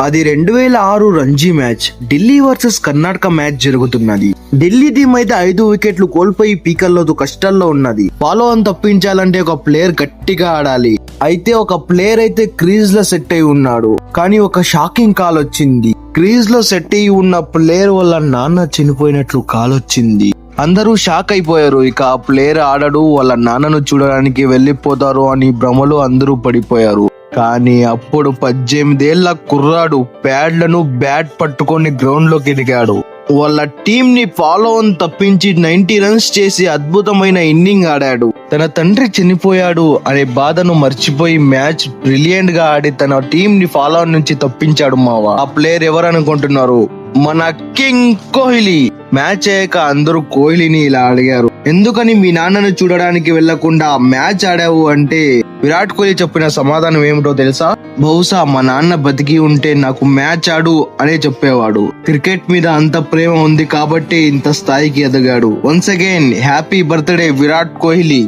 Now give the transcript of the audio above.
అది 2006 Ranji match. Delhi versus Karnataka match జరుగుతున్నది. Delhi team అయితే 5 వికెట్లు కోల్పోయి పీకల్లో కష్టాల్లో ఉన్నది. ఫాలో ఆన్ తప్పించాలంటే ఒక ప్లేయర్ గట్టిగా ఆడాలి. అయితే ఒక ప్లేయర్ అయితే క్రీజ్ లో సెట్ అయి ఉన్నాడు. కానీ ఒక షాకింగ్ కాల్ వచ్చింది. క్రీజ్ లో సెట్ అయి ఉన్న ప్లేయర్ వల్ల నాన్న చనిపోయినట్లు కాల్ వచ్చింది. అందరూ షాక్ అయిపోయారు. ఇక ఆ ప్లేయర్ ఆడడు, వాళ్ళ నాన్నను చూడడానికి వెళ్లిపోతారు అని భ్రమలో అందరూ పడిపోయారు. కానీ అప్పుడు 18 ఏళ్ల కుర్రాడు ప్యాడ్లను బ్యాట్ పట్టుకొని గ్రౌండ్ లోకి ఎదిగాడు. వాళ్ళ టీం ని ఫాలో ఆన్ తప్పించి 90 రన్స్ చేసి అద్భుతమైన ఇన్నింగ్ ఆడాడు. తన తండ్రి చనిపోయాడు అనే బాధను మర్చిపోయి మ్యాచ్ బ్రిలియంట్ గా ఆడి తన టీం ని ఫాలో ఆన్ నుంచి తప్పించాడు మావా. ఆ ప్లేయర్ ఎవరనుకుంటున్నారు? మన కింగ్ కోహ్లీ. మ్యాచ్ అయ్యాక అందరూ కోహ్లీని ఇలా అడిగారు, ఎందుకని మీ నాన్నను చూడడానికి వెళ్లకుండా మ్యాచ్ ఆడావు అంటే విరాట్ కోహ్లీ చెప్పిన సమాధానం ఏమిటో తెలుసా? బహుశా మా నాన్న బతికి ఉంటే నాకు మ్యాచ్ ఆడు అనే చెప్పేవాడు. క్రికెట్ మీద అంత ప్రేమ ఉంది కాబట్టి ఇంత స్థాయికి ఎదగాడు. Once again happy birthday Virat Kohli.